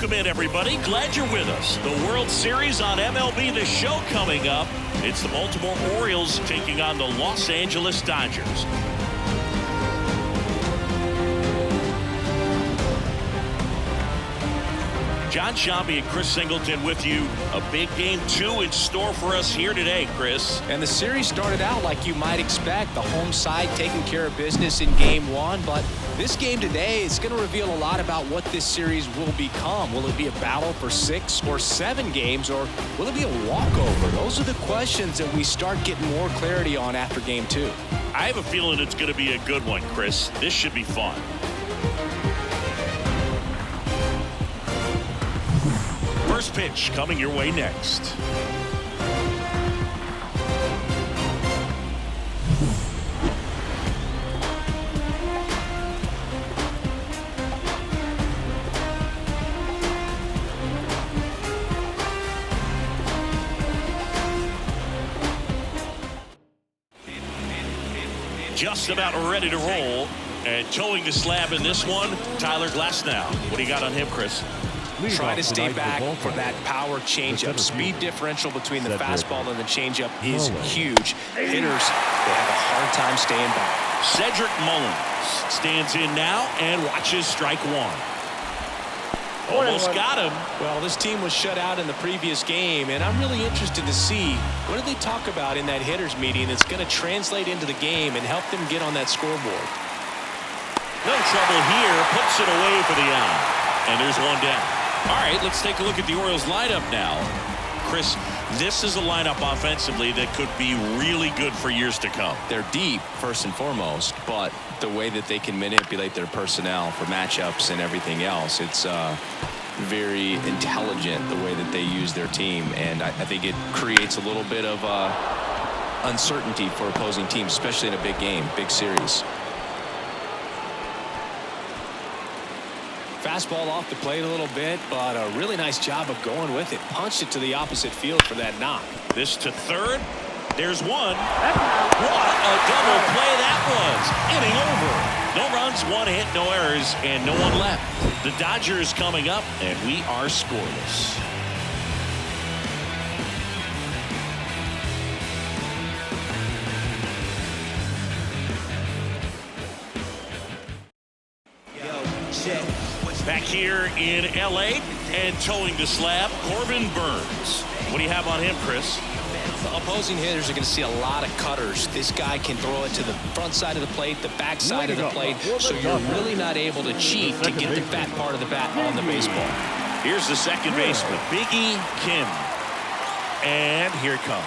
Welcome in, everybody. Glad you're with us. The World Series on MLB The Show coming up. It's the Baltimore Orioles taking on the Los Angeles Dodgers. John Shambi and Chris Singleton with you. A big game 2 in store for us here today, Chris. And the series started out like you might expect. The home side taking care of business in game 1. But this game today is going to reveal a lot about what this series will become. Will it be a battle for 6 or 7 games, or will it be a walkover? Those are the questions that we start getting more clarity on after game 2. I have a feeling it's going to be a good one, Chris. This should be fun. First pitch coming your way next. Just about ready to roll, and towing the slab in this one, Tyler Glasnow. What do you got on him, Chris? Trying to stay back for that power changeup. Speed differential between the fastball and the changeup is huge. Hitters, they have a hard time staying back. Cedric Mullins stands in now and watches strike 1. Almost got him. Well, this team was shut out in the previous game, and I'm really interested to see what do they talk about in that hitters meeting that's going to translate into the game and help them get on that scoreboard. No trouble here. Puts it away for the out. And there's one down. All right, let's take a look at the Orioles lineup now. Chris, this is a lineup offensively that could be really good for years to come. They're deep, first and foremost, but the way that they can manipulate their personnel for matchups and everything else, it's very intelligent the way that they use their team, and I think it creates a little bit of uncertainty for opposing teams, especially in a big game, big series. Fastball off the plate a little bit, but a really nice job of going with it. Punched it to the opposite field for that knock. This to third. There's one. What a double play that was. Inning over. No runs, 1 hit, no errors, and no one left. The Dodgers coming up, and we are scoreless. Back here in L.A. and towing the slab, Corbin Burns. What do you have on him, Chris? The opposing hitters are going to see a lot of cutters. This guy can throw it to the front side of the plate, the back side of the plate, so you're really not able to cheat to get the fat part of the bat on the baseball. Here's the second baseman, Biggie Kim. And here it comes.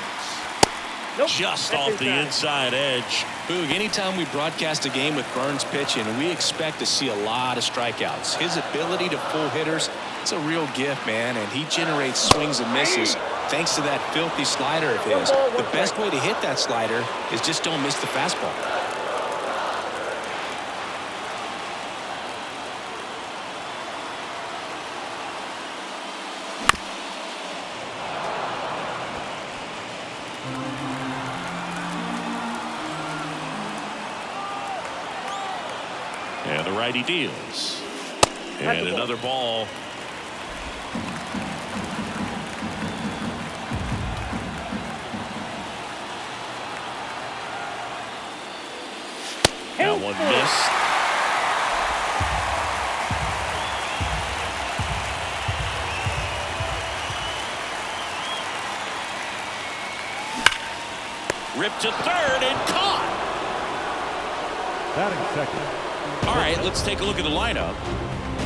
Just off the inside edge. Boog, anytime we broadcast a game with Burns pitching, we expect to see a lot of strikeouts. His ability to pull hitters, it's a real gift, man, and he generates swings and misses thanks to that filthy slider of his. The best way to hit that slider is just don't miss the fastball. And the righty deals. And another ball. Now one missed. Ripped to third and caught. Batting second. All right, let's take a look at the lineup.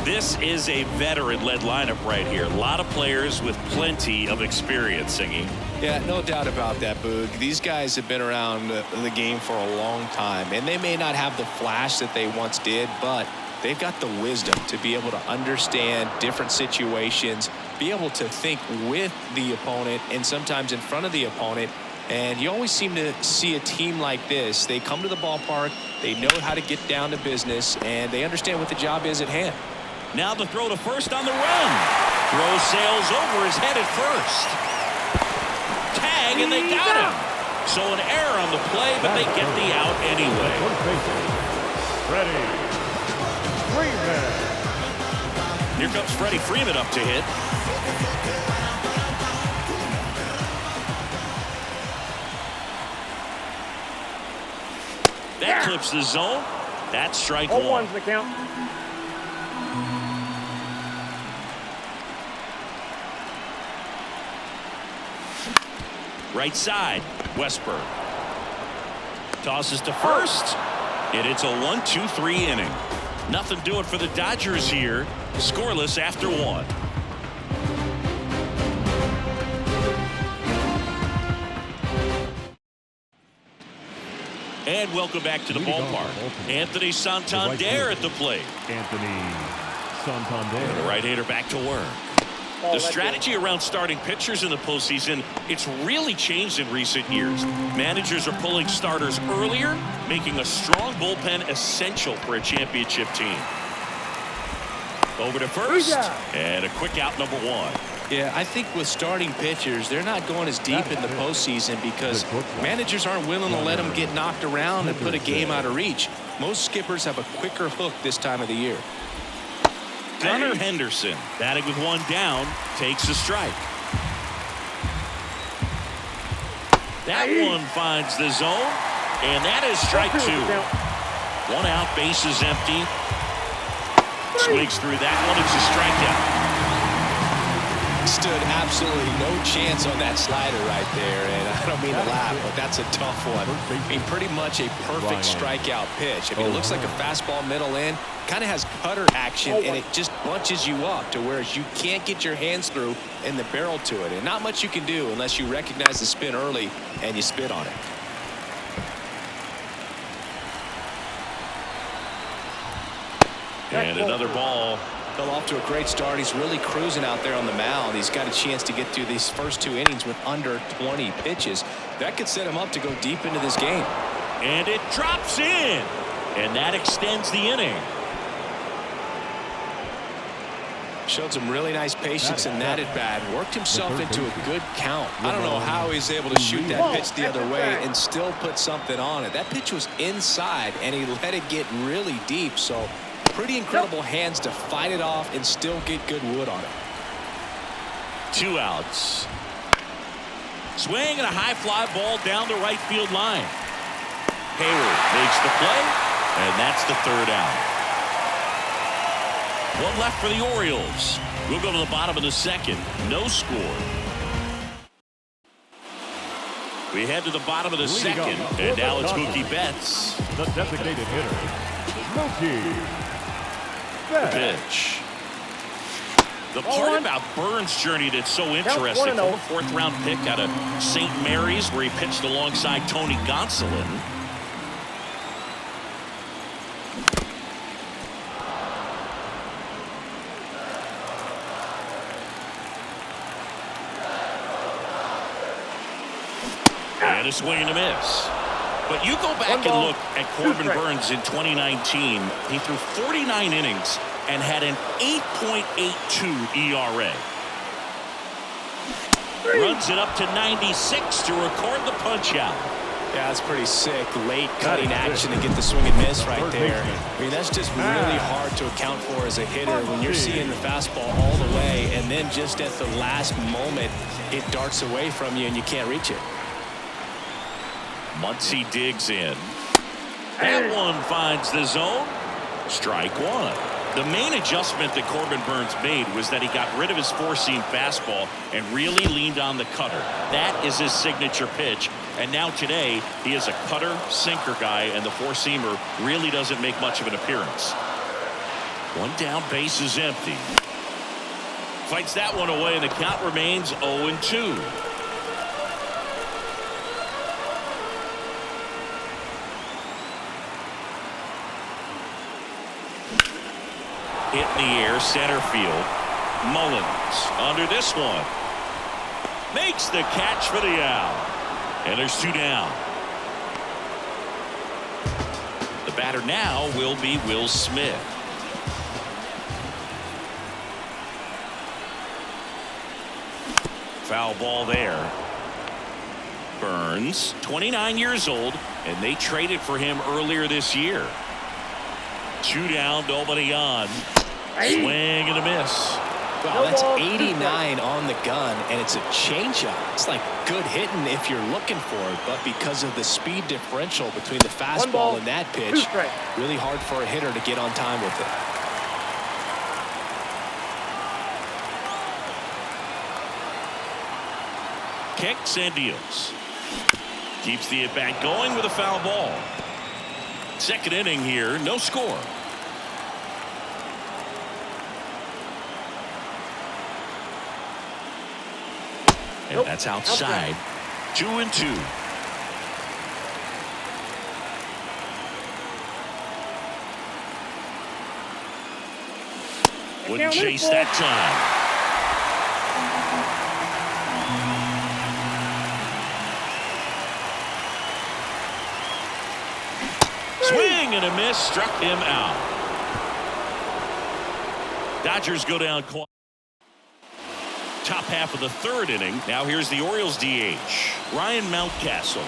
This is a veteran-led lineup right here. A lot of players with plenty of experience, Singy. Yeah, no doubt about that, Boog. These guys have been around the game for a long time, and they may not have the flash that they once did, but they've got the wisdom to be able to understand different situations, be able to think with the opponent and sometimes in front of the opponent. And you always seem to see a team like this. They come to the ballpark, they know how to get down to business, and they understand what the job is at hand. Now the throw to first on the run. Throw sails over his head at first. Tag, and they got him. So an error on the play, but they get the out anyway. Ready. Here comes Freddie Freeman up to hit. That clips the zone. That's strike one. 0-1's the count. Right side, Westberg. Tosses to first. And it's a 1-2-3 inning. Nothing doing for the Dodgers here. Scoreless after one. And welcome back to the ballpark. Anthony Santander at the plate. Anthony Santander. The right-hander back to work. The strategy around starting pitchers in the postseason, it's really changed in recent years. Managers are pulling starters earlier, making a strong bullpen essential for a championship team. Over to first, and a quick out, number one. Yeah, I think with starting pitchers, they're not going as deep in the postseason because managers aren't willing to let them get knocked around and put a game out of reach. Most skippers have a quicker hook this time of the year. Gunnar Henderson, batting with one down, takes a strike. That one finds the zone, and that is strike two. One out, bases empty. Swings through that one. It's a strikeout. Stood absolutely no chance on that slider right there, and I don't mean to laugh, but that's a tough one. I mean, pretty much a perfect strikeout pitch. I mean, it looks like a fastball middle in, kind of has cutter action, and it just bunches you up to where you can't get your hands through in the barrel to it, and not much you can do unless you recognize the spin early and you spit on it. And another ball. Fell off to a great start. He's really cruising out there on the mound. He's got a chance to get through these first two innings with under 20 pitches. That could set him up to go deep into this game. And it drops in. And that extends the inning. Showed some really nice patience in that at bat. Worked himself into a good count. I don't know how he's able to shoot that pitch the other way and still put something on it. That pitch was inside, and he let it get really deep. So pretty incredible hands to fight it off and still get good wood on it. Two outs. Swing and a high fly ball down the right field line. Hayward makes the play, and that's the third out. One left for the Orioles. We'll go to the bottom of the second. No score. We head to the bottom of the second, and now it's Mookie Betts. The designated hitter, Mookie Betts. Pitch. The part about Burns' journey that's so interesting, from a fourth-round pick out of St. Mary's, where he pitched alongside Tony Gonsolin. And a swing and a miss. But you go back and look at Corbin Burns in 2019. He threw 49 innings and had an 8.82 ERA. Runs it up to 96 to record the punch out. Yeah, that's pretty sick. Late cutting action to get the swing and miss right there. I mean, that's just really hard to account for as a hitter when you're seeing the fastball all the way, and then just at the last moment, it darts away from you and you can't reach it. Muncy digs in. That one finds the zone. Strike one. The main adjustment that Corbin Burns made was that he got rid of his four-seam fastball and really leaned on the cutter. That is his signature pitch. And now today, he is a cutter, sinker guy, and the four-seamer really doesn't make much of an appearance. One down, base is empty. Fights that one away, and the count remains 0-2. Hit in the air, center field. Mullins under this one. Makes the catch for the out. And there's two down. The batter now will be Will Smith. Foul ball there. Burns, 29 years old, and they traded for him earlier this year. Two down, nobody on. Swing and a miss. Wow, that's 89 on the gun, and it's a changeup. It's like good hitting if you're looking for it, but because of the speed differential between the fastball and that pitch, really hard for a hitter to get on time with it. Kicks and deals. Keeps the at-bat going with a foul ball. Second inning here, no score. And that's outside. 2-2. Wouldn't chase that time. Swing and a miss, struck him out. Dodgers go down. Top half of the third inning. Now here's the Orioles DH, Ryan Mountcastle.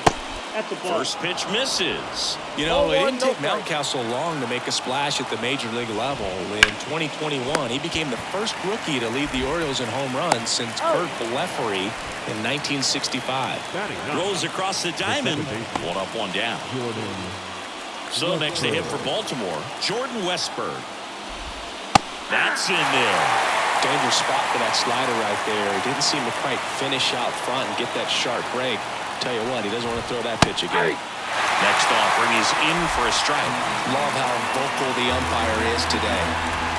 First pitch misses. You know, it didn't take Mountcastle long to make a splash at the major league level. In 2021, he became the first rookie to lead the Orioles in home runs since Kurt Blefary in 1965. Rolls across the diamond. One up, one down. So next to him for Baltimore, Jordan Westburg. That's in there. Dangerous spot for that slider right there. He didn't seem to quite finish out front and get that sharp break. Tell you what, he doesn't want to throw that pitch again. Next offering is in for a strike. Love how vocal the umpire is today.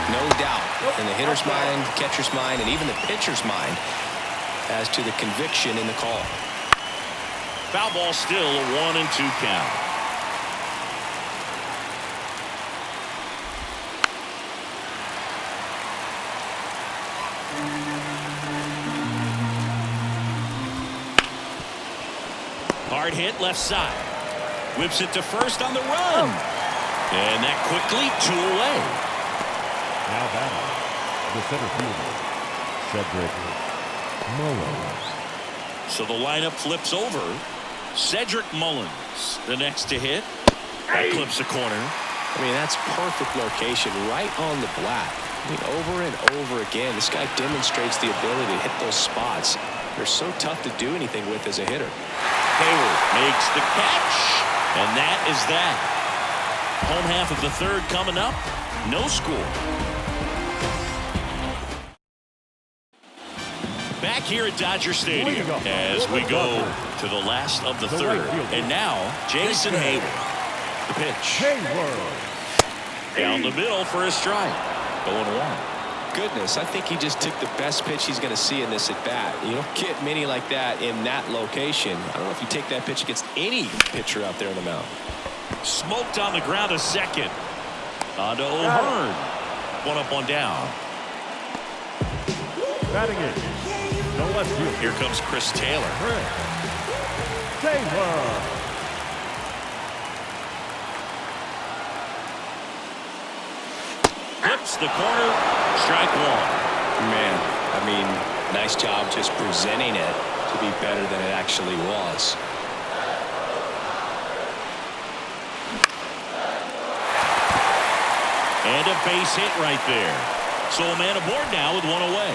No doubt in the hitter's mind, catcher's mind, and even the pitcher's mind as to the conviction in the call. Foul ball still, a 1-2 count. Hard hit left side. Whips it to first on the run. And that quickly 2 away. Now batting, the center fielder, Cedric Mullins. So the lineup flips over. Cedric Mullins, the next to hit. That clips the corner. I mean, that's perfect location, right on the black. I mean, over and over again, this guy demonstrates the ability to hit those spots. They're so tough to do anything with as a hitter. Hayward makes the catch, and that is that. Home half of the third coming up. No score. Back here at Dodger Stadium as we go to the last of the third. And now, Jason Hayward. The pitch. Down the middle for a strike. 0-1. Goodness, I think he just took the best pitch he's going to see in this at bat. You don't get many like that in that location. I don't know if you take that pitch against any pitcher out there in the mound. Smoked on the ground a second. On to O'Hearn. 1 up, 1 down. Batting it. No left field. Here comes Chris Taylor. Taylor. Flips the corner. Strike 1. Man, I mean, nice job just presenting it to be better than it actually was. And a base hit right there. So a man aboard now with 1 away.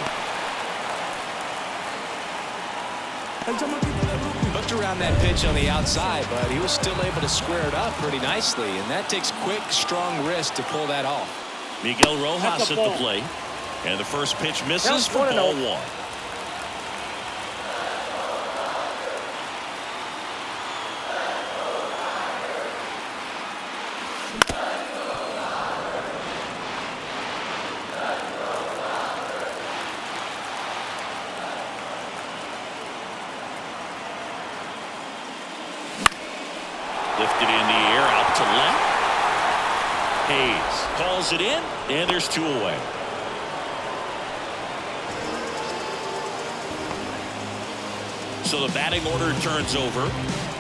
Looked around that pitch on the outside, but he was still able to square it up pretty nicely, and that takes quick, strong wrist to pull that off. Miguel Rojas at the plate. And the first pitch misses for ball 1. Lifted in the air out to left. Hayes calls it in, and there's 2 away. So the batting order turns over,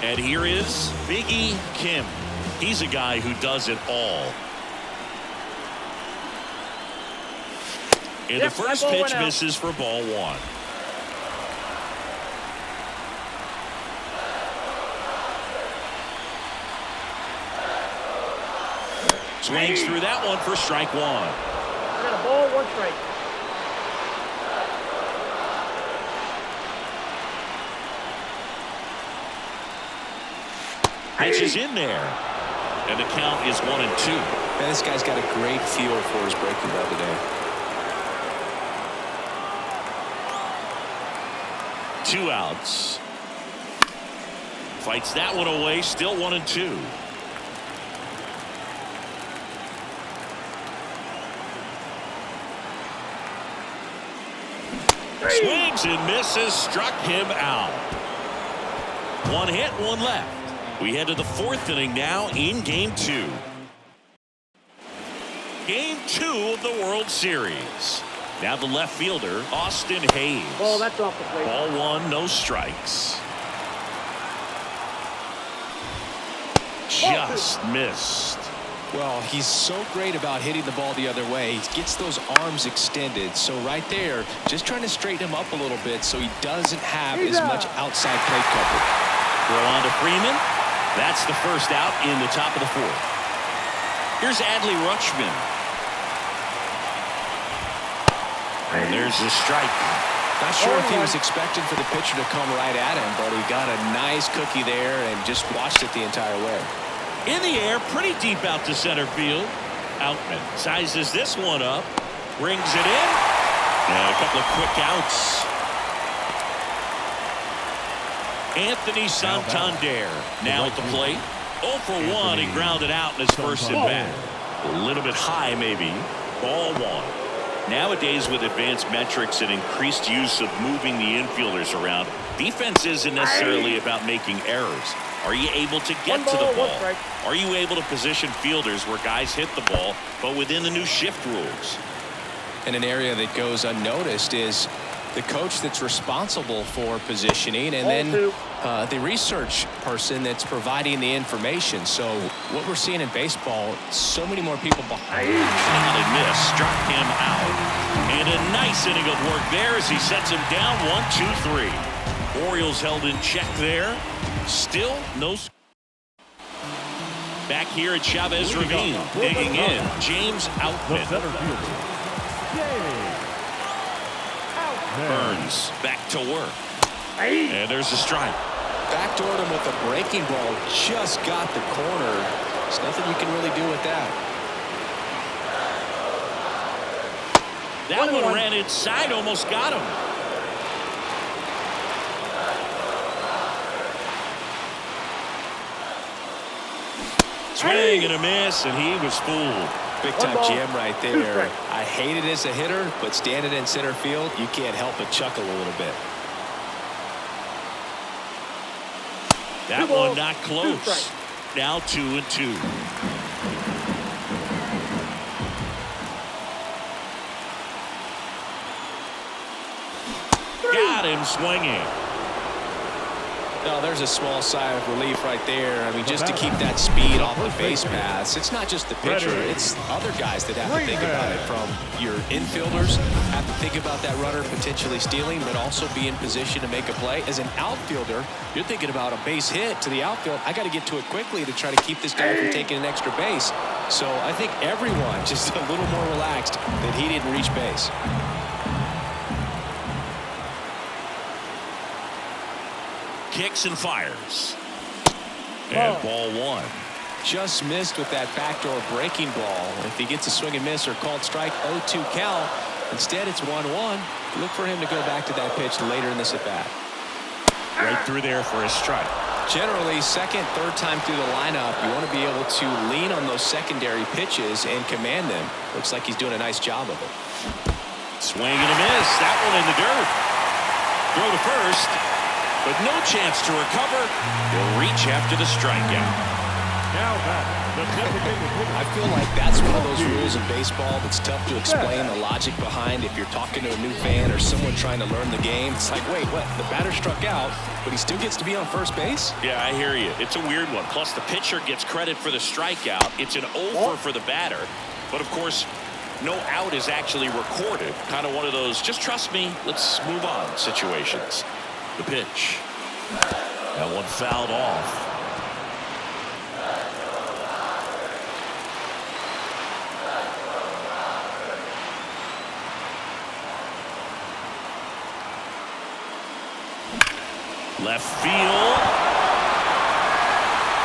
and here is Biggie Kim. He's a guy who does it all. And the first pitch misses for ball 1. Swings through that one for strike 1. I got a ball, 1 strike. Pitch is in there. And the count is 1-2. Man, this guy's got a great feel for his breaking ball today. 2 outs. Fights that one away. Still 1-2. Swings and misses. Struck him out. 1 hit, 1 left. We head to the 4th inning now in Game 2. Game 2 of the World Series. Now the left fielder, Austin Hayes. Ball, that's off the plate. Ball 1, no strikes. Just missed. Well, he's so great about hitting the ball the other way. He gets those arms extended. So right there, just trying to straighten him up a little bit so he doesn't have as much outside plate coverage. Throw on to Freeman. That's the first out in the top of the 4th. Here's Adley Rutschman. And there's the strike. Not sure if he was expecting for the pitcher to come right at him, but he got a nice cookie there and just watched it the entire way. In the air, pretty deep out to center field. Outman sizes this one up, brings it in, and a couple of quick outs. Anthony Santander now at the plate. 0 for 1. He grounded out in his first at bat. A little bit high, maybe. Ball 1. Nowadays, with advanced metrics and increased use of moving the infielders around, defense isn't necessarily about making errors. Are you able to get to the ball? Are you able to position fielders where guys hit the ball, but within the new shift rules? And an area that goes unnoticed is the coach that's responsible for positioning, and then the research person that's providing the information. So what we're seeing in baseball, so many more people behind. Solid miss, struck him out. And a nice inning of work there as he sets him down 1-2-3. Orioles held in check there. Still no. Back here at Chavez Ravine, digging in, James Outman. Burns back to work. And there's a strike. Backdoored him with a breaking ball. Just got the corner. There's nothing you can really do with that. That one ran inside, almost got him. Swing and a miss, and he was fooled. Big time jam right there. I hate it as a hitter, but standing in center field, you can't help but chuckle a little bit. That one not close. Now 2-2. Got him swinging. No, there's a small sigh of relief right there. I mean, just to keep that speed off the base paths. It's not just the pitcher. It's other guys that have to think about it. From your infielders have to think about that runner potentially stealing, but also be in position to make a play. As an outfielder, you're thinking about a base hit to the outfield. I got to get to it quickly to try to keep this guy from taking an extra base. So I think everyone just a little more relaxed that he didn't reach base. Kicks and fires. And ball 1. Just missed with that backdoor breaking ball. If he gets a swing and miss or called strike, 0-2 count. Instead, it's 1-1. Look for him to go back to that pitch later in this at bat. Right through there for a strike. Generally, second, third time through the lineup, you want to be able to lean on those secondary pitches and command them. Looks like he's doing a nice job of it. Swing and a miss. That one in the dirt. Throw to first. But no chance to recover. He'll reach after the strikeout. Now back, the designated hitter. I feel like that's one of those rules in baseball that's tough to explain the logic behind. If you're talking to a new fan or someone trying to learn the game, it's like, wait, what? The batter struck out, but he still gets to be on first base? Yeah, I hear you. It's a weird one. Plus, the pitcher gets credit for the strikeout. It's an over for the batter. But, of course, no out is actually recorded. Kind of one of those, just trust me, let's move on situations. The pitch. That one fouled off. Left field.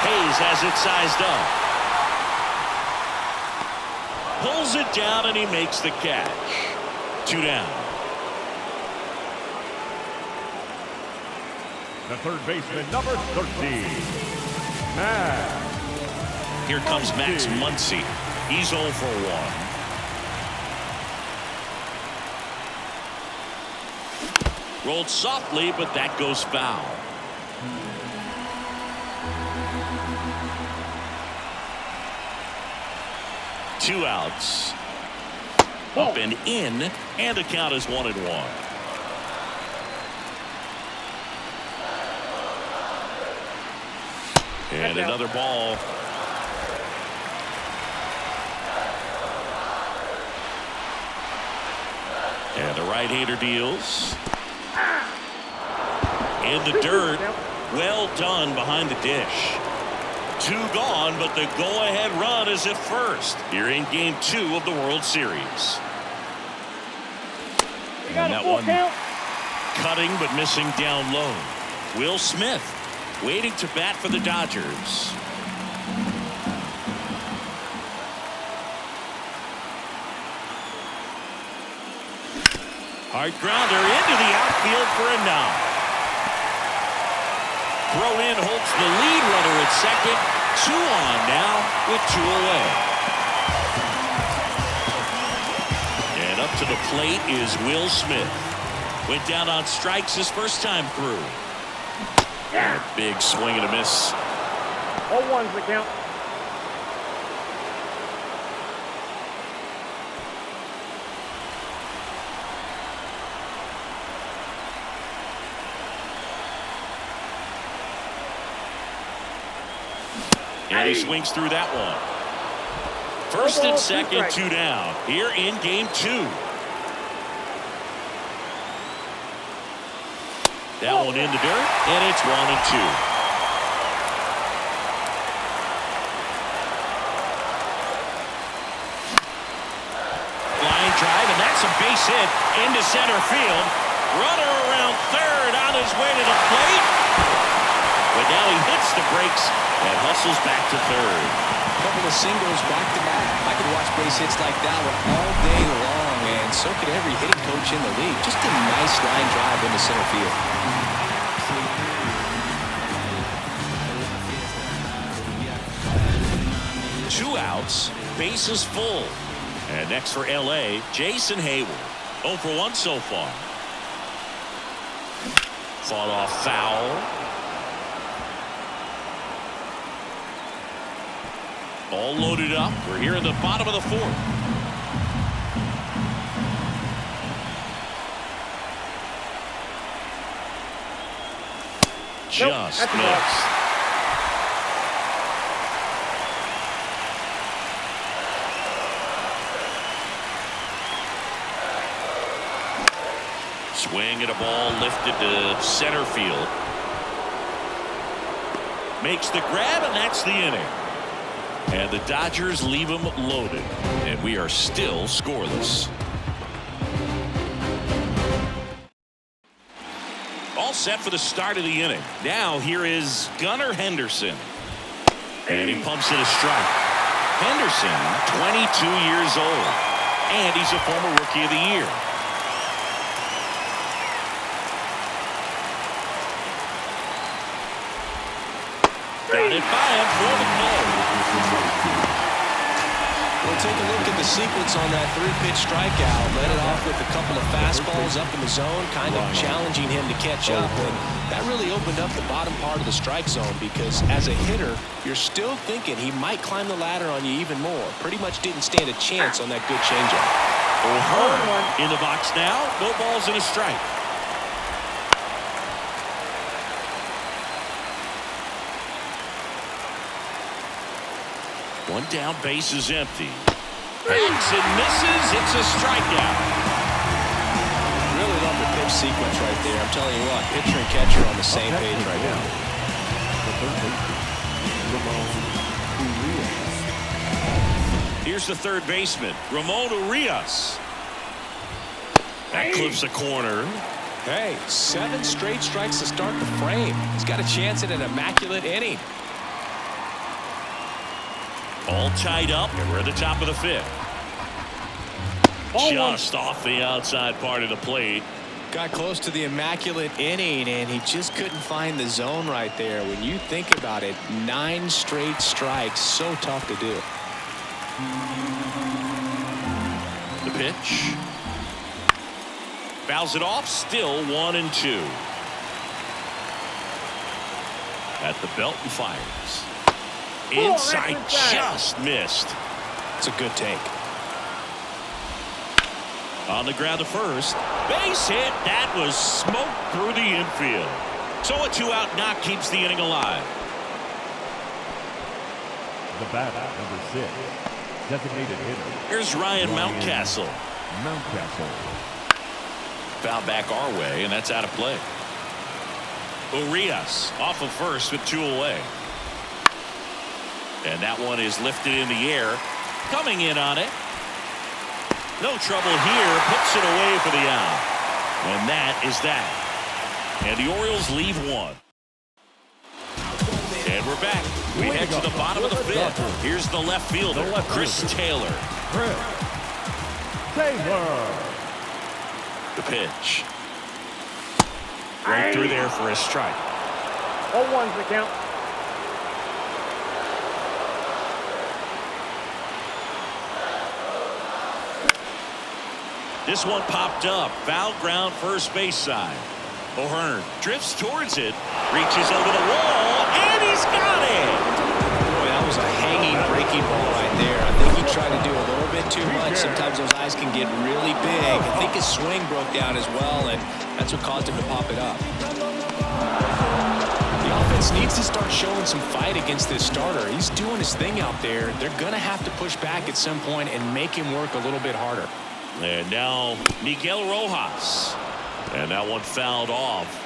Hayes has it sized up. Pulls it down and he makes the catch. 2 down. The third baseman, number 13. Max. Here comes Max Muncy. He's 0 for 1. Rolled softly, but that goes foul. Two outs. Up and in, and the count is 1-1. And another ball. And the right-hander deals. In the dirt. Well done behind the dish. 2 gone, but the go-ahead run is at first here in Game 2 of the World Series. And that one cutting but missing down low. Will Smith waiting to bat for the Dodgers. Hard grounder into the outfield for a knock. Throw in halts the lead runner at second. 2 on now with 2 away. And up to the plate is Will Smith. Went down on strikes his first time through. And a big swing and a miss. 0-1's the count. And he swings through that one. First and second, 2 down. Here in Game 2. That one in the dirt, and it's 1-2. Line drive, and that's a base hit into center field. Runner around third on his way to the plate. But now he hits the brakes and hustles back to third. A couple of singles back-to-back. I could watch base hits like that one all day long, and so could every hitting coach in the league. Just a nice line drive into center field. Two outs, bases full. And next for L.A., Jason Hayward. 0 for 1 so far. Fought off foul. All loaded up. We're here in the bottom of the 4th. Just missed. Swing at a ball lifted to center field. Makes the grab, and that's the inning. And the Dodgers leave them loaded. And we are still scoreless. All set for the start of the inning. Now here is Gunnar Henderson. And he pumps in a strike. Henderson, 22 years old. And he's a former Rookie of the Year. Got it by him for the ball. We'll take a look at the sequence on that 3-pitch strikeout. Led it off with a couple of fastballs up in the zone, kind of challenging him to catch up. And that really opened up the bottom part of the strike zone because as a hitter, you're still thinking he might climb the ladder on you even more. Pretty much didn't stand a chance on that good changeup. O'Hearn in the box now. No balls and a strike. One down, base is empty. Hacks and misses. It's a strikeout. Really love the pitch sequence right there. I'm telling you what, pitcher and catcher on the same page right now. Here's the third baseman, Ramon Urias. That clips a corner. Hey, 7 straight strikes to start the frame. He's got a chance at an immaculate inning. All tied up, and we're at the top of the 5th. Just off the outside part of the plate. Got close to the immaculate inning, and he just couldn't find the zone right there. When you think about it, 9 straight strikes, so tough to do. The pitch. Fouls it off, still 1-2. At the belt and fires. Inside, just missed. It's a good take. On the ground to first. Base hit. That was smoke through the infield. So a 2-out knock keeps the inning alive. The batter, number 6, designated hitter. Here's Ryan Mountcastle. Mountcastle. Foul back our way, and that's out of play. Urias off of first with 2 away. And that one is lifted in the air. Coming in on it. No trouble here. Puts it away for the out. And that is that. And the Orioles leave 1. And we're back. We head to the bottom of the 5th. Here's the left fielder, Chris Taylor. Chris Taylor. The pitch. Right through there for a strike. 0-1's the count. This one popped up. Foul ground first base side. O'Hearn drifts towards it. Reaches over the wall. And he's got it. Boy, that was a hanging, breaking ball right there. I think he tried to do a little bit too much. Sometimes those eyes can get really big. I think his swing broke down as well, and that's what caused him to pop it up. The offense needs to start showing some fight against this starter. He's doing his thing out there. They're going to have to push back at some point and make him work a little bit harder. And now Miguel Rojas. And that one fouled off.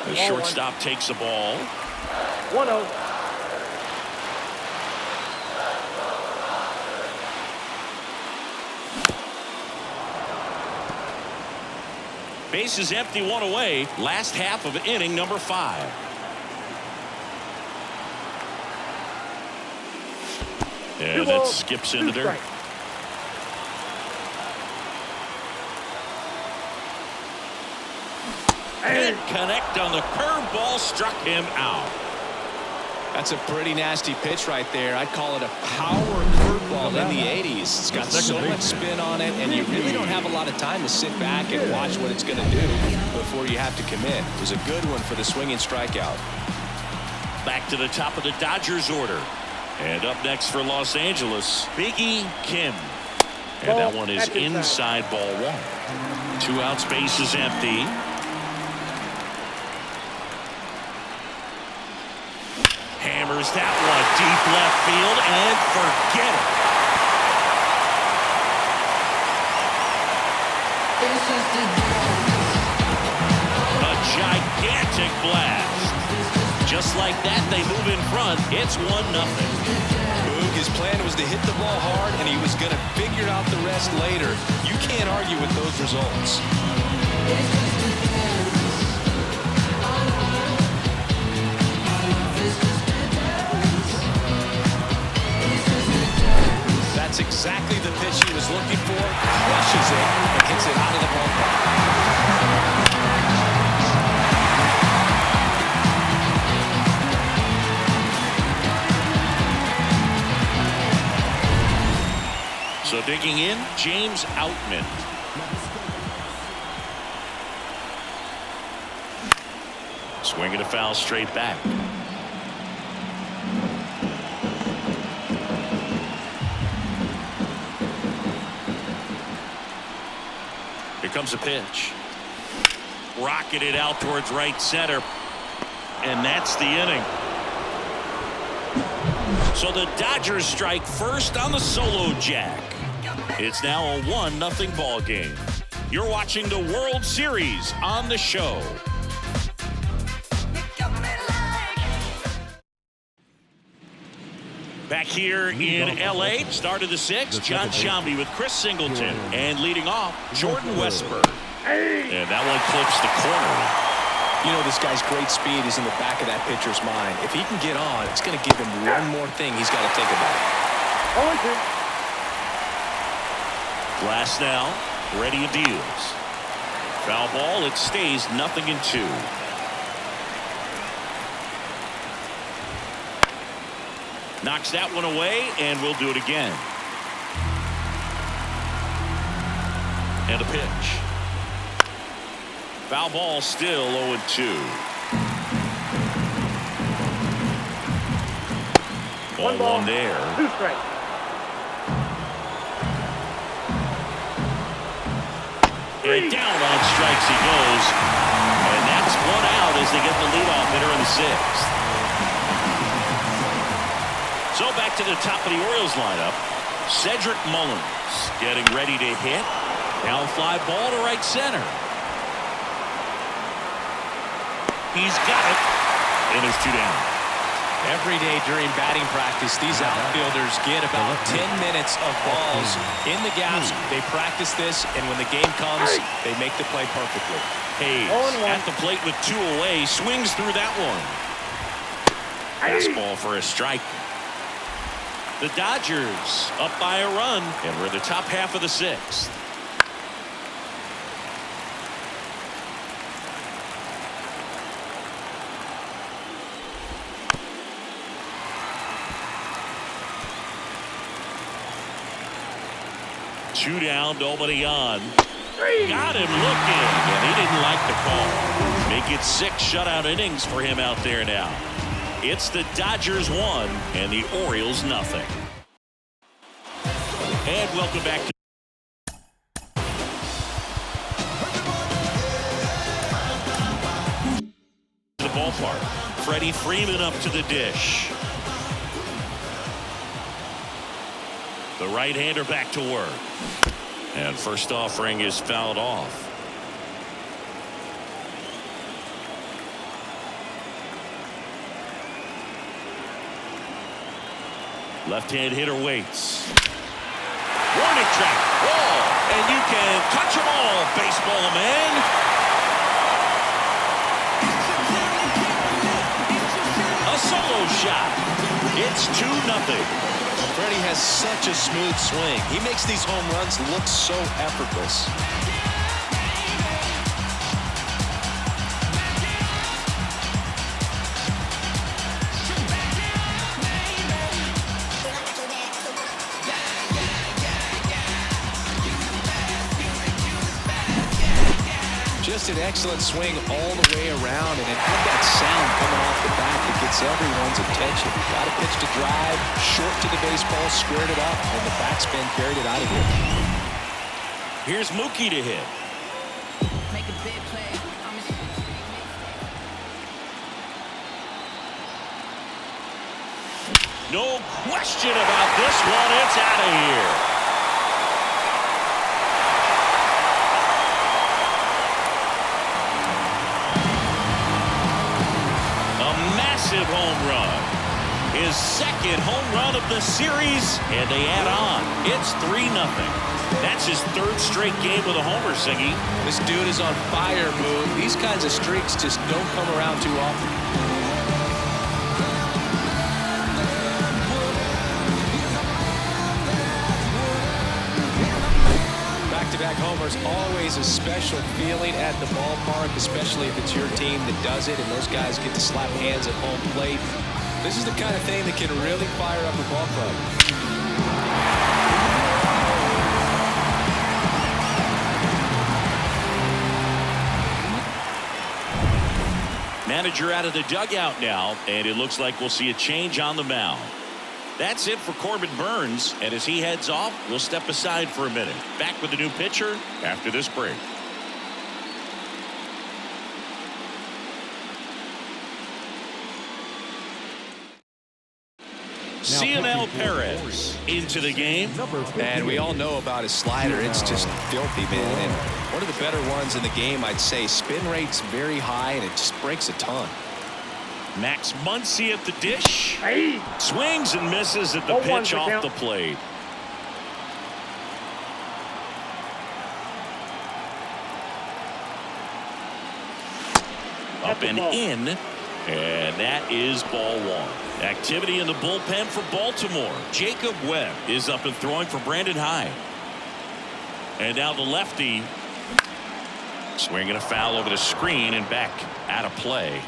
The shortstop takes the ball. 1-0. Base is empty, 1 away. Last half of inning number 5. And that skips into dirt. Didn't connect on the curveball, struck him out. That's a pretty nasty pitch right there. I'd call it a power curveball in the 80s. It's got so much spin on it, and you really don't have a lot of time to sit back and watch what it's going to do before you have to commit. It was a good one for the swinging strikeout. Back to the top of the Dodgers order. And up next for Los Angeles, Biggie Kim. And that one is inside ball 1. 2 outs, base is empty. Hammers that one deep left field and forget it. A gigantic blast. Just like that, they move in front. It's 1-0. Boog, his plan was to hit the ball hard, and he was going to figure out the rest later. You can't argue with those results. That's exactly the pitch he was looking for. Crushes it and hits it out of the ballpark. So digging in, James Outman. Swinging a foul straight back. Here comes a pitch. Rocketed out towards right center. And that's the inning. So the Dodgers strike first on the solo jack. It's now a 1-0 ball game. You're watching the World Series on the show. Back here in L.A., start of the sixth, John Shambi with Chris Singleton. And leading off, Jordan Westburg. And that one clips the corner. You know, this guy's great speed is in the back of that pitcher's mind. If he can get on, it's going to give him one more thing he's got to think about. 0-2. Glass now, ready and deals. Foul ball, it stays 0-2. Knocks that one away, and we'll do it again. And a pitch. Foul ball, still 0-2. Ball one there. 2 strikes. And down on strikes he goes. And that's one out as they get the leadoff hitter in the sixth. So back to the top of the Orioles lineup. Cedric Mullins getting ready to hit. Down fly ball to right center. He's got it. And there's 2 down. Every day during batting practice, these outfielders get about 10 minutes of balls in the gaps. They practice this, and when the game comes, they make the play perfectly. Hayes at the plate with 2 away. Swings through that one. Fastball for a strike. The Dodgers up by a run, and we're in the top half of the sixth. Two down, nobody on. Got him looking, and he didn't like the call. Make it 6 shutout innings for him out there now. It's the Dodgers 1 and the Orioles 0. And welcome back to the ballpark. Freddie Freeman up to the dish. The right-hander back to work. And first offering is fouled off. Left-hand hitter waits. Warning track. Wall. And you can touch them all, baseball man. A solo shot. It's 2-0. Freddie has such a smooth swing. He makes these home runs look so effortless. Just an excellent swing all the way around, and it had that sound coming off the bat that gets everyone's attention. Got a pitch to drive, short to the baseball, squared it up, and the backspin carried it out of here. Here's Mookie to hit. Make a big play. No question about this one. It's out of here. Massive home run. His second home run of the series, and they add on. It's 3-0. That's his 3rd straight game with a homer, Singy. This dude is on fire, Boone. These kinds of streaks just don't come around too often. Back-to-back homers, always a special feeling at the ballpark, especially if it's your team that does it and those guys get to slap hands at home plate. This is the kind of thing that can really fire up a ball club. Manager out of the dugout now, and it looks like we'll see a change on the mound. That's it for Corbin Burnes, and as he heads off, we'll step aside for a minute. Back with the new pitcher after this break. CNL Perez into the game. And we all know about his slider. It's just filthy, man. And one of the better ones in the game, I'd say. Spin rate's very high, and it just breaks a ton. Max Muncy at the dish. Swings and misses at the pitch off the plate. Up and in, and that is ball one. Activity in the bullpen for Baltimore. Jacob Webb is up and throwing for Brandon Hyde. And now the lefty swinging a foul over the screen and back out of play.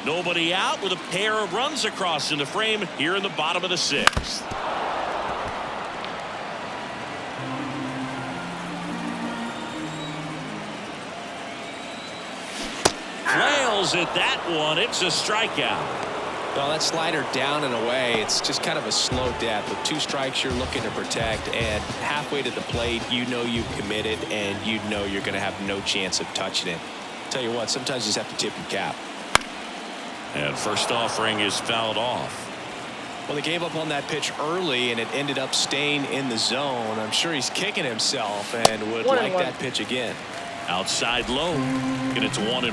Nobody out with a pair of runs across in the frame here in the bottom of the sixth. Flails at that one. It's a strikeout. Well, that slider down and away, it's just kind of a slow death. With 2 strikes you're looking to protect, and halfway to the plate you know you've committed and you know you're going to have no chance of touching it. Tell you what, sometimes you just have to tip your cap. And first offering is fouled off. Well, they gave up on that pitch early and it ended up staying in the zone. I'm sure he's kicking himself and would like that pitch again. Outside low, and it's 1-1.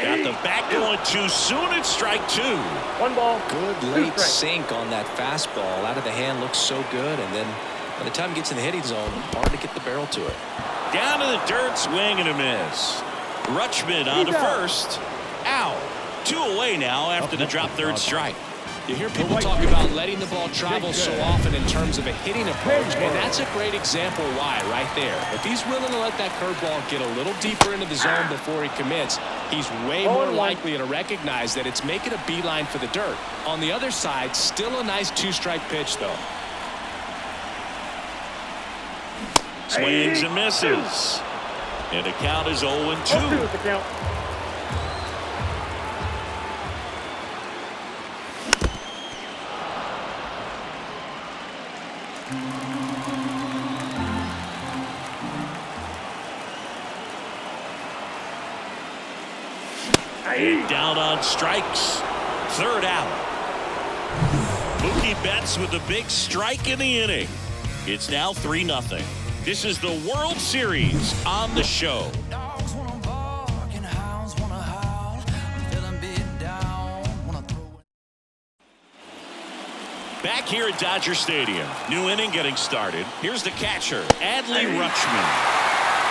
Got the back going too soon. It's strike 2. 1 ball. Good late sink on that fastball. Out of the hand looks so good, and then by the time it gets in the hitting zone, hard to get the barrel to it. Down to the dirt, swing and a miss. Rutschman on to first. Out. 2 away now after the drop third strike. You hear people talk about letting the ball travel so often in terms of a hitting approach, and that's a great example why right there. If he's willing to let that curveball get a little deeper into the zone before he commits, he's way more likely to recognize that it's making a beeline for the dirt. On the other side, still a nice 2-strike pitch, though. Swings and misses. And the count is 0-2. And down on strikes. Third out. Mookie Betts with a big strike in the inning. It's now 3-0. This is the World Series on the show. Dogs wanna bark and hounds wanna howl. I'm feeling beat down. Wanna throw Back here at Dodger Stadium. New inning getting started. Here's the catcher, Adley Rutschman.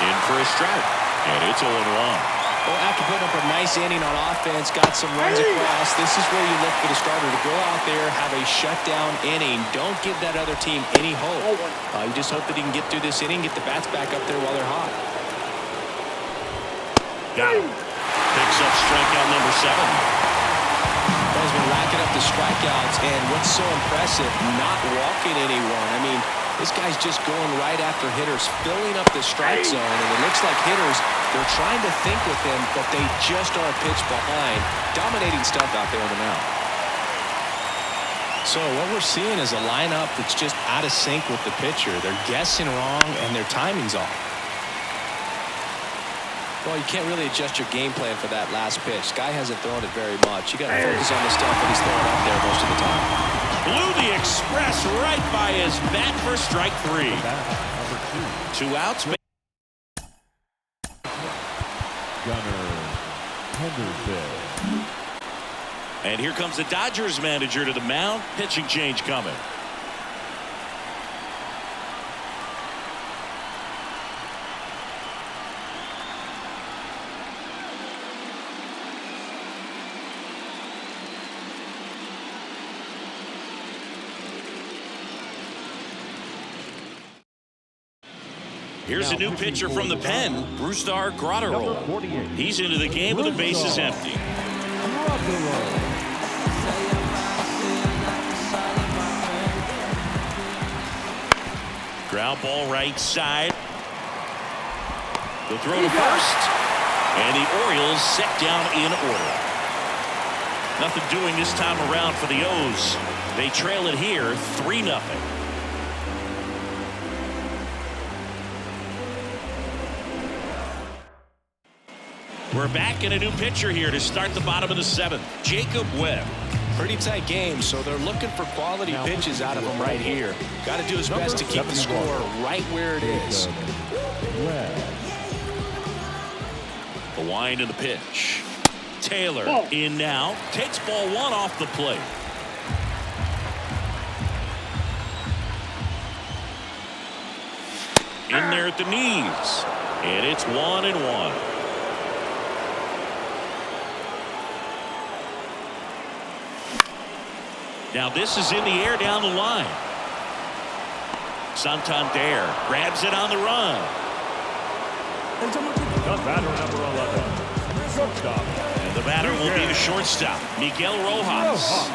In for a strike. And it's 0-1. Well, after putting up a nice inning on offense, got some runs across, this is where you look for the starter to go out there, have a shutdown inning. Don't give that other team any hope. You just hope that he can get through this inning, get the bats back up there while they're hot. Got him. Picks up strikeout number 7. He's been racking up the strikeouts, and what's so impressive, not walking anyone. I mean, this guy's just going right after hitters, filling up the strike zone, and it looks like hitters, they're trying to think with him, but they just are a pitch behind. Dominating stuff out there on the mound. So what we're seeing is a lineup that's just out of sync with the pitcher. They're guessing wrong, and their timing's off. Well, you can't really adjust your game plan for that last pitch. Guy hasn't thrown it very much. You got to focus on the stuff that he's throwing up there most of the time. Blew the express right by his bat for strike 3. 2 outs. Gunnar Henderson. And here comes the Dodgers manager to the mound. Pitching change coming. Here's a new pitcher from the pen, Brusdar Graterol. He's into the game with the bases empty. Ground ball right side. The throw to first. And the Orioles set down in order. Nothing doing this time around for the O's. They trail it here 3-0. We're back in a new pitcher here to start the bottom of the 7th. Jacob Webb. Pretty tight game, so they're looking for quality pitches out of him right here. Got to do his best to keep the score right where it is. The wind of the pitch. Taylor in now. Takes ball one off the plate. In there at the knees. And it's 1-1. Now this is in the air down the line. Santander grabs it on the run. The batter, number 11, shortstop. And the batter will be the shortstop, Miguel Rojas.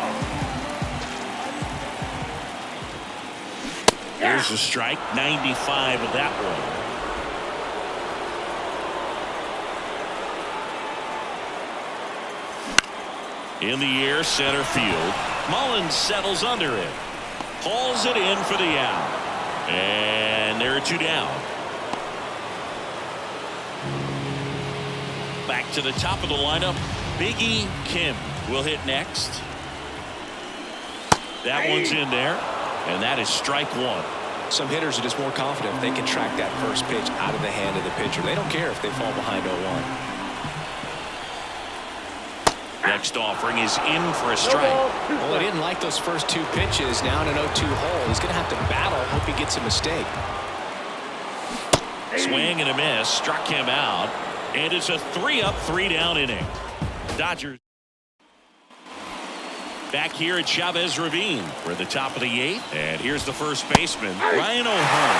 Here's a strike, 95 of that one. In the air, center field. Mullins settles under it. Hauls it in for the out. And there are two down. Back to the top of the lineup. Biggie Kim will hit next. That one's in there. And that is strike one. Some hitters are just more confident if they can track that first pitch out of the hand of the pitcher. They don't care if they fall behind 0-1. Next offering is in for a strike. Well, he didn't like those first two pitches. Now in an 0-2 hole. He's going to have to battle. Hope he gets a mistake. Swing and a miss. Struck him out. And it's a 3-up, 3-down inning. Dodgers back here at Chavez Ravine. We're at the top of the 8th. And here's the first baseman, Ryan O'Hearn.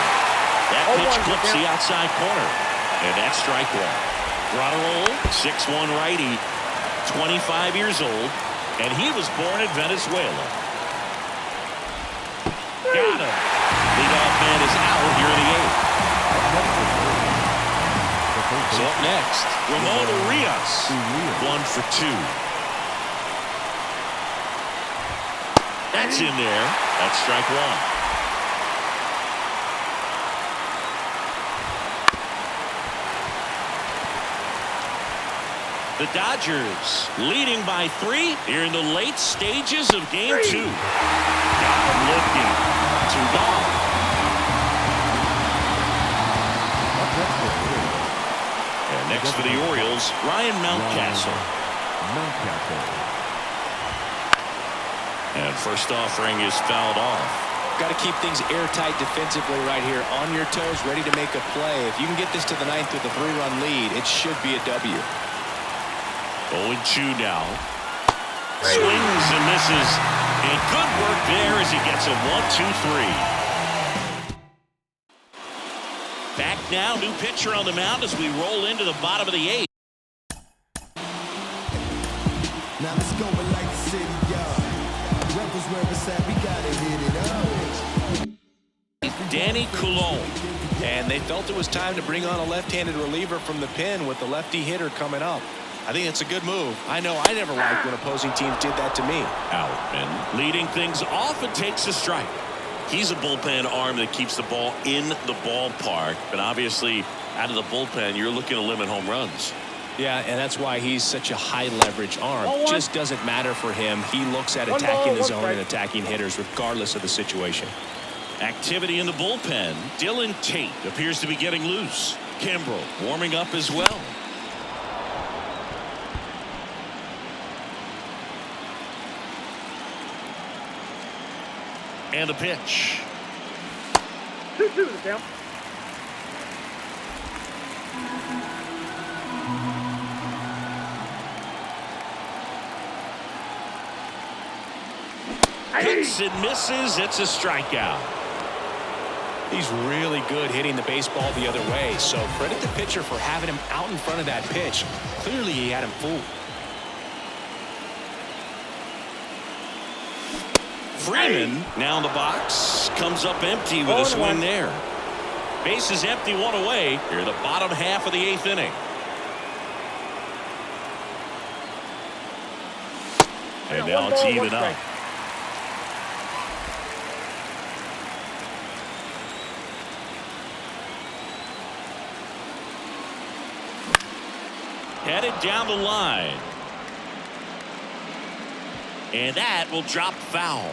That pitch clips the outside corner. And that's strike one. Grotterol, 6'1" righty, 25 years old. And he was born in Venezuela. Got him. Leadoff man is out here in the 8th. So up next, Ramon Urias, 1 for 2. That's in there. That's strike one. The Dodgers leading by 3 here in the late stages of Game 2. Got them looking. 2 gone. And next for the Orioles, Ryan Mountcastle. And first offering is fouled off. Got to keep things airtight defensively right here. On your toes, ready to make a play. If you can get this to the 9th with a 3-run lead, it should be a W. 0-2 now. Swings and misses. And good work there as he gets a 1-2-3. Back now, new pitcher on the mound as we roll into the bottom of the 8th. Now let's go like the city, y'all. Rebels where it's at, we gotta hit it up. Danny Coulon. And they felt it was time to bring on a left-handed reliever from the pen with the lefty hitter coming up. I think it's a good move. I know I never liked when opposing teams did that to me. Outman leading things off and takes a strike. He's a bullpen arm that keeps the ball in the ballpark. But obviously, out of the bullpen, you're looking to limit home runs. Yeah, and that's why he's such a high-leverage arm. Just doesn't matter for him. He looks at attacking the zone and attacking hitters regardless of the situation. Activity in the bullpen. Dylan Tate appears to be getting loose. Kimbrel warming up as well. And the pitch. 2-2 the count. Hits and misses. It's a strikeout. He's really good hitting the baseball the other way. So credit the pitcher for having him out in front of that pitch. Clearly he had him fooled. Freeman now in the box. Comes up empty with a swing there. Base is empty, 1 away. Here the bottom half of the 8th inning. And now it's even up. Headed down the line. And that will drop foul.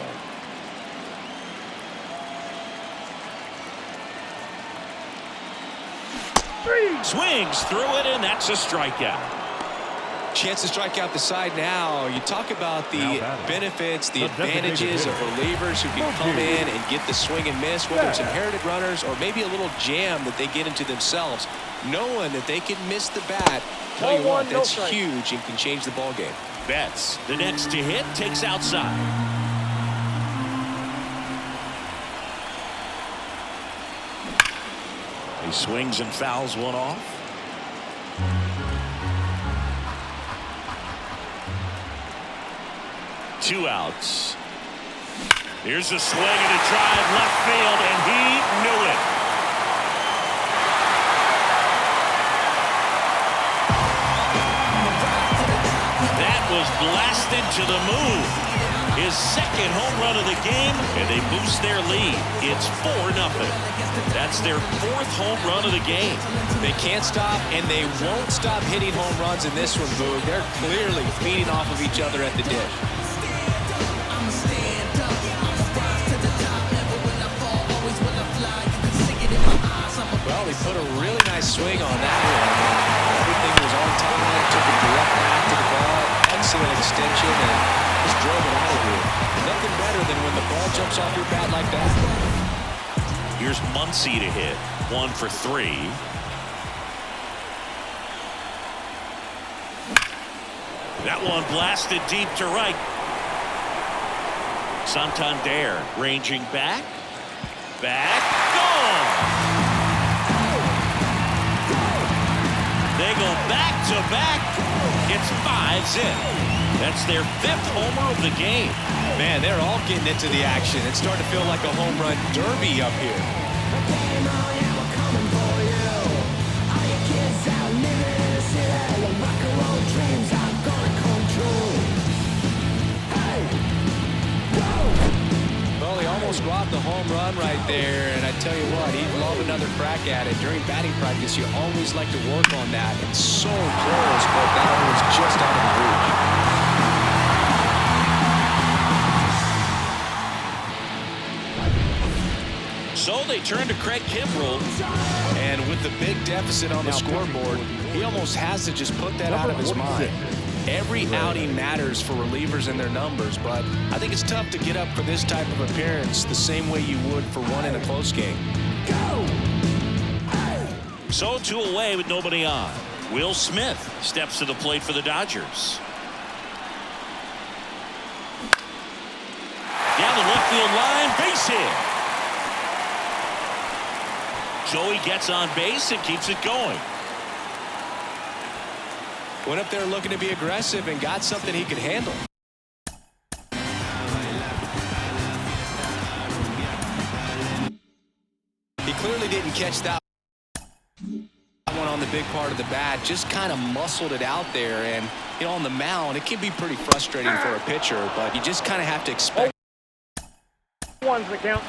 Swings through it, and that's a strikeout. Chance to strike out the side now. You talk about the benefits, the advantages of relievers who can come in and get the swing and miss, whether it's inherited runners or maybe a little jam that they get into themselves. Knowing that they can miss the bat, tell you what, that's huge and can change the ball game. Betts, the next to hit, takes outside. He swings and fouls one off. Two outs. Here's a swing and a drive left field, and he knew it. That was blasted to the moon. His second home run of the game, and they boost their lead. It's 4-0. That's their fourth home run of the game. They can't stop, and they won't stop hitting home runs in this one, Boog. They're clearly feeding off of each other at the dish. Well, he put a really nice swing on that one. Everything was on time, took a direct path to the ball, excellent extension, and just drove it out of here. Nothing better than when the ball jumps off your bat like that. Here's Muncy to hit. 1 for 3. That one blasted deep to right. Santander ranging back. Gone. They go back-to-back. It's 5 zip. That's their 5th homer of the game. Man, they're all getting into the action. It's starting to feel like a home run derby up here. Well, he almost robbed the home run right there, and I tell you what, he'd love another crack at it. During batting practice, you always like to work on that. It's so close, but that one was just out of the reach. So they turn to Craig Kimbrell. And with the big deficit on the scoreboard, he almost has to just put that out of his mind. Every outing matters for relievers and their numbers, but I think it's tough to get up for this type of appearance the same way you would for one in a close game. So 2 away with nobody on. Will Smith steps to the plate for the Dodgers. Down the left field line, base hit. Joey gets on base and keeps it going. Went up there looking to be aggressive and got something he could handle. He clearly didn't catch that one on the big part of the bat, just kind of muscled it out there. And, you know, on the mound, it can be pretty frustrating for a pitcher, but you just kind of have to expect One's the count.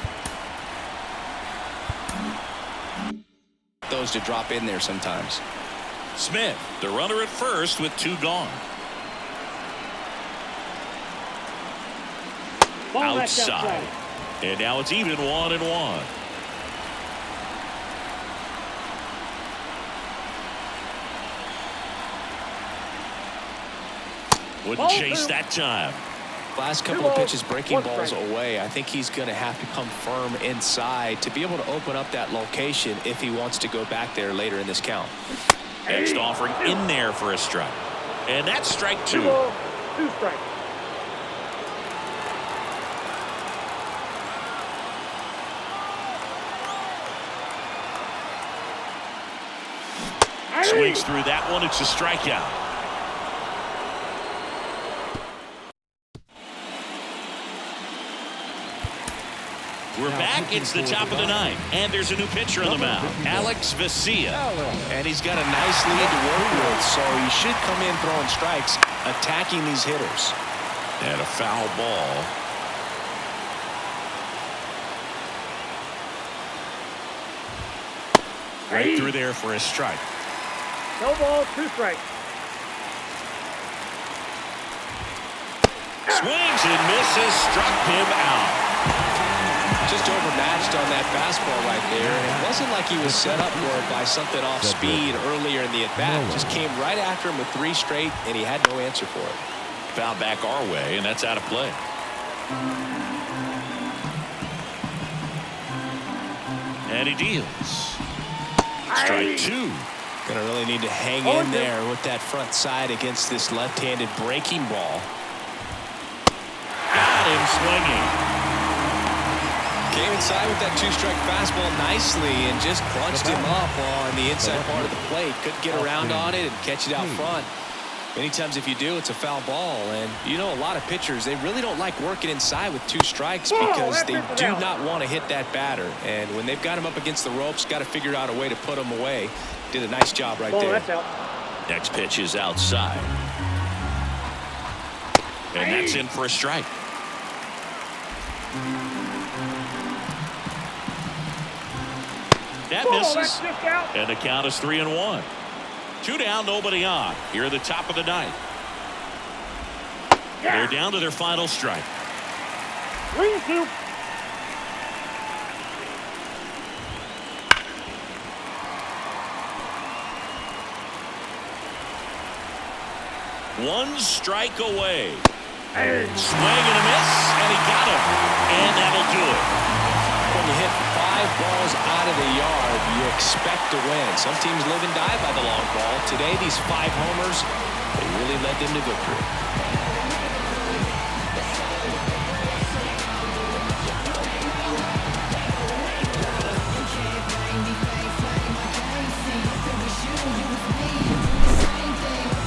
those to drop in there sometimes. Smith, the runner at first with 2 gone. Outside. And now it's even 1-1. Wouldn't chase that time. Last couple of pitches breaking balls away. I think he's going to have to come firm inside to be able to open up that location if he wants to go back there later in this count. Next offering in there for a strike. And that's strike 2. 2 strikes. Swings through that one. It's a strikeout. We're back. It's the top of the 9th. And there's a new pitcher on the mound. Alex Vesia. And he's got a nice lead to work with, so he should come in throwing strikes, attacking these hitters. And a foul ball. Right through there for a strike. No ball, 2 strikes. Swings and misses, struck him out. Just overmatched on that fastball right there. And it wasn't like he was set up for it by something off speed earlier in the at-bat. Just came right after him with 3 straight, and he had no answer for it. Foul back our way, and that's out of play. And he deals. Strike 2. Gonna really need to hang in there with that front side against this left-handed breaking ball. Got him swinging. Came inside with that 2-strike fastball nicely and just crunched him up on the inside part of the plate. Couldn't get around on it and catch it out front. Many times if you do, it's a foul ball. And you know, a lot of pitchers, they really don't like working inside with 2 strikes because they do not want to hit that batter. And when they've got him up against the ropes, got to figure out a way to put him away. Did a nice job right there. Next pitch is outside. And that's in for a strike. That misses. And the count is 3-1. 2 down, nobody on. Here at the top of the 9th. They're down to their final strike. 3-2. One strike away. Swing and a miss, and he got him. And that'll do it. When you hit 5 balls out of the yard, you expect to win. Some teams live and die by the long ball. Today, these 5 homers, they really led them to victory.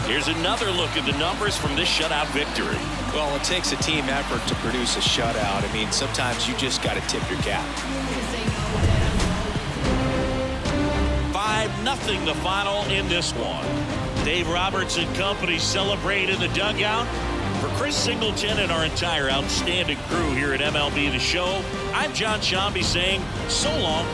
Here's another look at the numbers from this shutout victory. Well, it takes a team effort to produce a shutout. I mean, sometimes you just got to tip your cap. 5-0 the final in this one. Dave Roberts and company celebrate in the dugout. For Chris Singleton and our entire outstanding crew here at MLB The Show, I'm John Shambi saying so long